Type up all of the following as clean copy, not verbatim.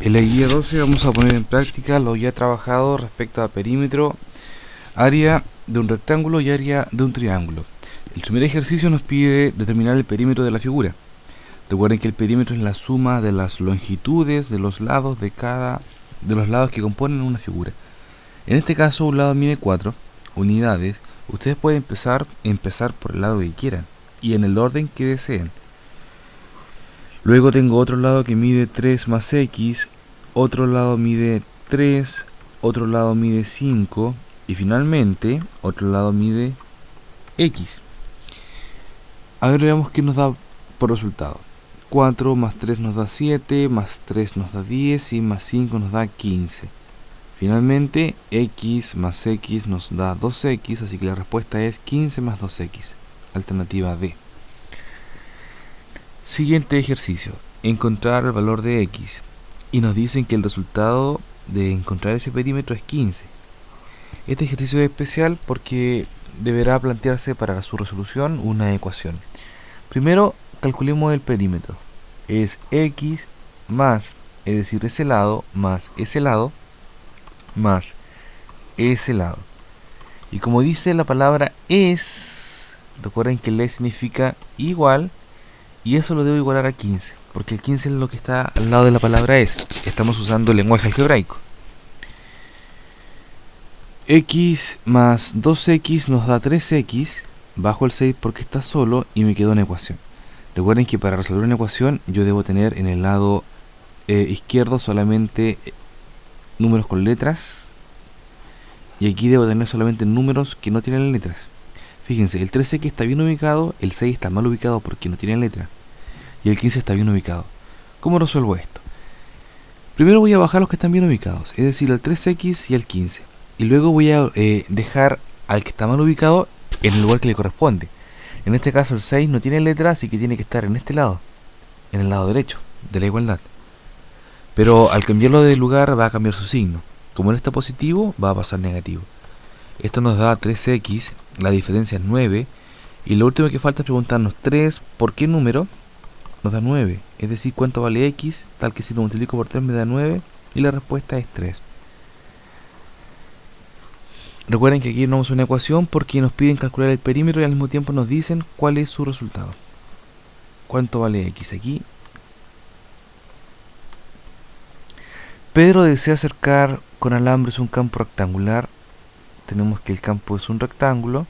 En la guía 12 vamos a poner en práctica lo ya trabajado respecto a perímetro, área de un rectángulo y área de un triángulo. El primer ejercicio nos pide determinar el perímetro de la figura. Recuerden que el perímetro es la suma de las longitudes de los lados de los lados que componen una figura. En este caso un lado mide 4 unidades. Ustedes pueden empezar por el lado que quieran y en el orden que deseen. Luego tengo otro lado que mide 3 más x, otro lado mide 3, otro lado mide 5 y finalmente otro lado mide x. A ver, veamos qué nos da por resultado. 4 más 3 nos da 7, más 3 nos da 10 y más 5 nos da 15. Finalmente x más x nos da 2x, así que la respuesta es 15 más 2x, alternativa D. Siguiente ejercicio, encontrar el valor de x, y nos dicen que el resultado de encontrar ese perímetro es 15. Este ejercicio es especial porque deberá plantearse para su resolución una ecuación. Primero calculemos el perímetro, es x más, es decir, ese lado más ese lado más ese lado. Y como dice la palabra es, recuerden que le significa igual, y eso lo debo igualar a 15, porque el 15 es lo que está al lado de la palabra es. Estamos usando el lenguaje algebraico. X más 2x nos da 3x, bajo el 6 porque está solo y me quedó una ecuación. Recuerden que para resolver una ecuación yo debo tener en el lado izquierdo solamente números con letras, y aquí debo tener solamente números que no tienen letras. Fíjense, el 3x está bien ubicado, el 6 está mal ubicado porque no tiene letra, y el 15 está bien ubicado. ¿Cómo resuelvo esto? Primero voy a bajar los que están bien ubicados, es decir, el 3x y el 15. Y luego voy a dejar al que está mal ubicado en el lugar que le corresponde. En este caso el 6 no tiene letra, así que tiene que estar en este lado, en el lado derecho de la igualdad. Pero al cambiarlo de lugar va a cambiar su signo. Como él está positivo, va a pasar negativo. Esto nos da 3x, la diferencia es 9, y lo último que falta es preguntarnos 3, ¿por qué número? Nos da 9, es decir, ¿cuánto vale x? Tal que si lo multiplico por 3 me da 9, y la respuesta es 3. Recuerden que aquí no es una ecuación porque nos piden calcular el perímetro y al mismo tiempo nos dicen cuál es su resultado. ¿Cuánto vale x aquí? Pedro desea acercar con alambres un campo rectangular. Tenemos que el campo es un rectángulo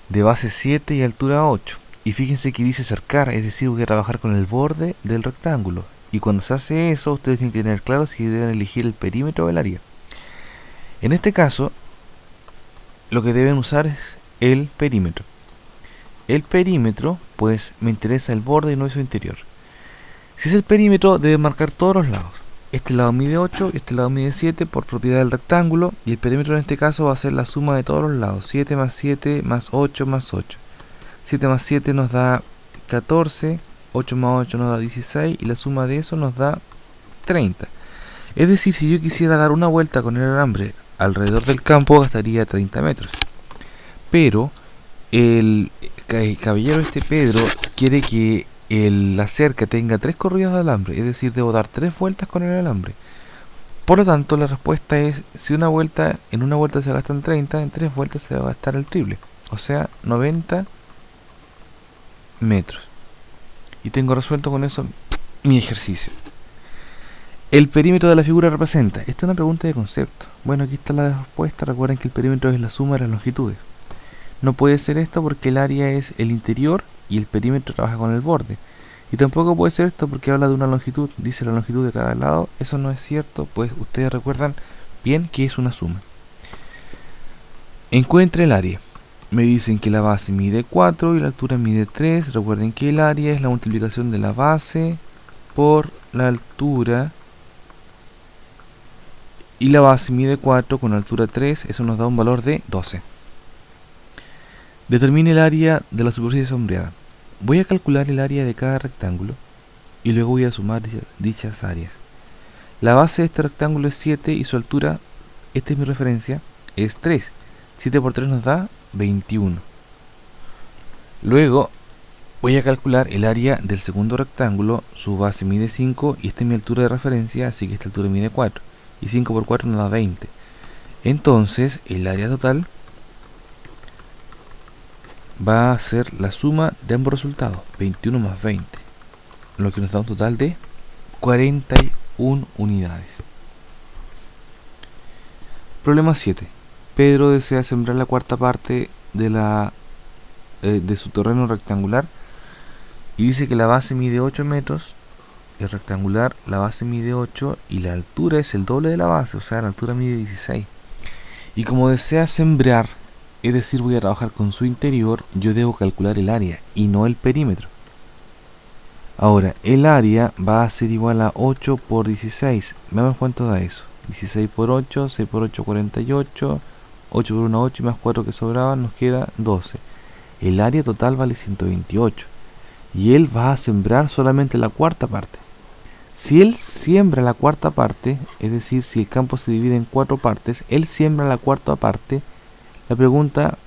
de base 7 y altura 8. Y fíjense que dice acercar, es decir, voy a trabajar con el borde del rectángulo. Y cuando se hace eso, ustedes tienen que tener claro si deben elegir el perímetro o el área. En este caso, lo que deben usar es el perímetro. El perímetro, pues me interesa el borde y no su interior. Si es el perímetro, debe marcar todos los lados. Este lado mide 8 y este lado mide 7 por propiedad del rectángulo, y el perímetro en este caso va a ser la suma de todos los lados, 7 más 7 más 8 más 8. 7 más 7 nos da 14, 8 más 8 nos da 16 y la suma de eso nos da 30. Es decir, si yo quisiera dar una vuelta con el alambre alrededor del campo gastaría 30 metros. Pero el caballero Pedro quiere que la cerca tenga 3 corridas de alambre, es decir, debo dar 3 vueltas con el alambre. Por lo tanto, la respuesta es, si en una vuelta se gastan 30, en 3 vueltas se va a gastar el triple, o sea, 90 metros. Y tengo resuelto con eso mi ejercicio. El perímetro de la figura representa. Esta es una pregunta de concepto. Bueno, aquí está la respuesta. Recuerden que el perímetro es la suma de las longitudes. No puede ser esto porque el área es el interior y el perímetro trabaja con el borde. Y tampoco puede ser esto porque habla de una longitud, dice la longitud de cada lado. Eso no es cierto, pues ustedes recuerdan bien que es una suma. Encuentre el área. Me dicen que la base mide 4 y la altura mide 3. Recuerden que el área es la multiplicación de la base por la altura. Y la base mide 4 con altura 3, eso nos da un valor de 12. Determine el área de la superficie sombreada. Voy a calcular el área de cada rectángulo y luego voy a sumar dichas áreas. La base de este rectángulo es 7 y su altura, esta es mi referencia, es 3. 7 por 3 nos da 21. Luego Voy a calcular el área del segundo rectángulo. Su base mide 5 y esta es mi altura de referencia, así que esta altura mide 4. Y 5 por 4 nos da 20. Entonces el área total va a ser la suma de ambos resultados, 21 más 20, lo que nos da un total de 41 unidades. Problema 7. Pedro desea sembrar la cuarta parte de su terreno rectangular y dice que la base mide 8 metros, el rectangular, la base mide 8 y la altura es el doble de la base, o sea, la altura mide 16. Y como desea sembrar, es decir, voy a trabajar con su interior, yo debo calcular el área y no el perímetro. Ahora, el área va a ser igual a 8 por 16. Veamos cuánto da eso. 16 por 8, 6 por 8, 48. 8 por 1, 8 y más 4 que sobraban, nos queda 12. El área total vale 128. Y él va a sembrar solamente la cuarta parte. Si él siembra la cuarta parte, es decir, si el campo se divide en 4 partes, él siembra la cuarta parte. La pregunta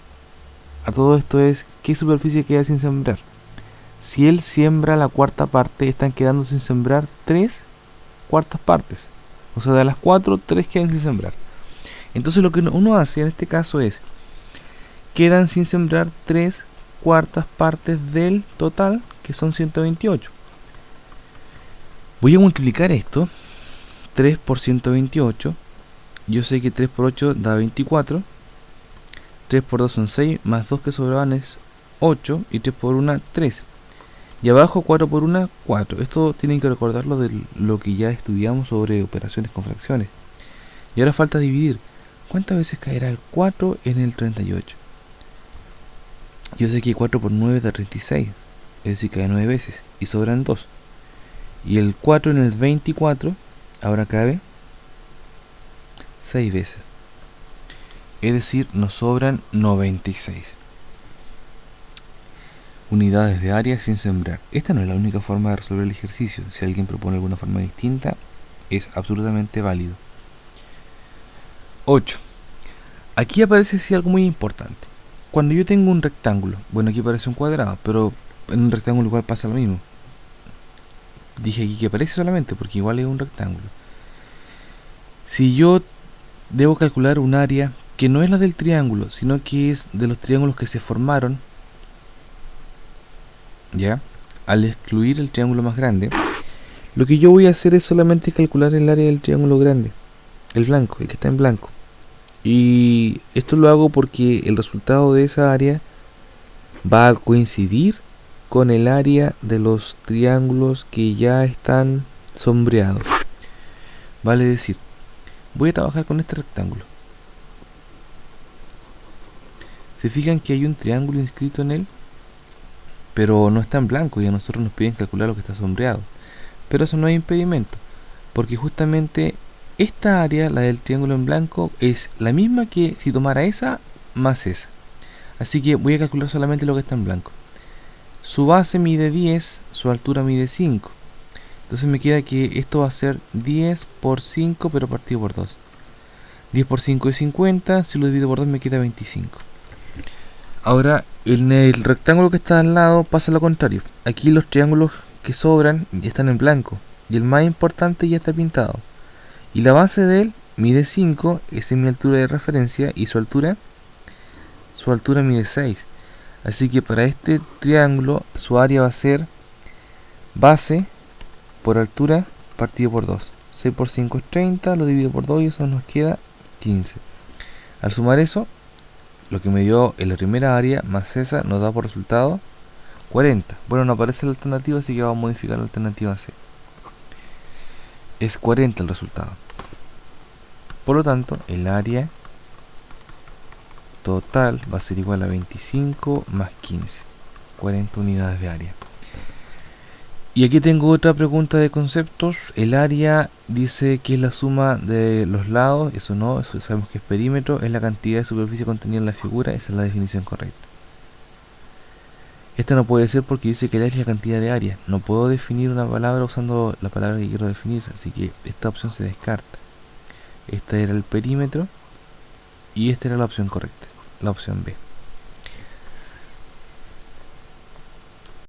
a todo esto es, ¿qué superficie queda sin sembrar? Si él siembra la cuarta parte, están quedando sin sembrar 3 cuartas partes. O sea, de las 4, 3 quedan sin sembrar. Entonces lo que uno hace en este caso es, quedan sin sembrar 3 cuartas partes del total, que son 128. Voy a multiplicar esto, 3 por 128. Yo sé que 3 por 8 da 24. 3 por 2 son 6, más 2 que sobraban es 8, y 3 por 1, 13. Y abajo 4 por 1, 4. Esto tienen que recordarlo de lo que ya estudiamos sobre operaciones con fracciones. Y ahora falta dividir. ¿Cuántas veces caerá el 4 en el 38? Yo sé que 4 por 9 da 36, es decir, cae 9 veces, y sobran 2. Y el 4 en el 24, ahora cabe 6 veces. Es decir, nos sobran 96 unidades de área sin sembrar. Esta no es la única forma de resolver el ejercicio. Si alguien propone alguna forma distinta, es absolutamente válido. 8. Aquí aparece algo muy importante. Cuando yo tengo un rectángulo, bueno, aquí aparece un cuadrado, pero en un rectángulo igual pasa lo mismo. Dije aquí que aparece solamente porque igual es un rectángulo. Si yo debo calcular un área que no es la del triángulo, sino que es de los triángulos que se formaron, ya, al excluir el triángulo más grande, lo que yo voy a hacer es solamente calcular el área del triángulo grande, el blanco, el que está en blanco. Y esto lo hago porque el resultado de esa área va a coincidir con el área de los triángulos que ya están sombreados. Vale decir, voy a trabajar con este rectángulo. Se fijan que hay un triángulo inscrito en él, pero no está en blanco y a nosotros nos piden calcular lo que está sombreado. Pero eso no es impedimento, porque justamente esta área, la del triángulo en blanco, es la misma que si tomara esa más esa. Así que voy a calcular solamente lo que está en blanco. Su base mide 10, su altura mide 5. Entonces me queda que esto va a ser 10 por 5, pero partido por 2. 10 por 5 es 50, si lo divido por 2 me queda 25. Ahora, en el rectángulo que está al lado pasa lo contrario. Aquí los triángulos que sobran ya están en blanco, y el más importante ya está pintado. Y la base de él mide 5, esa es mi altura de referencia, y su altura mide 6. Así que para este triángulo su área va a ser base por altura partido por 2. 6 por 5 es 30, lo divido por 2 y eso nos queda 15. Al sumar eso, lo que me dio en la primera área más esa nos da por resultado 40. Bueno, no aparece la alternativa, así que vamos a modificar la alternativa C. Es 40 el resultado. Por lo tanto, el área total va a ser igual a 25 más 15. 40 unidades de área. Y aquí tengo otra pregunta de conceptos. El área dice que es la suma de los lados. Eso no, eso sabemos que es perímetro. Es la cantidad de superficie contenida en la figura. Esa es la definición correcta. Esta no puede ser porque dice que el área es la cantidad de área. No puedo definir una palabra usando la palabra que quiero definir. Así que esta opción se descarta. Esta era el perímetro. Y esta era la opción correcta. La opción B.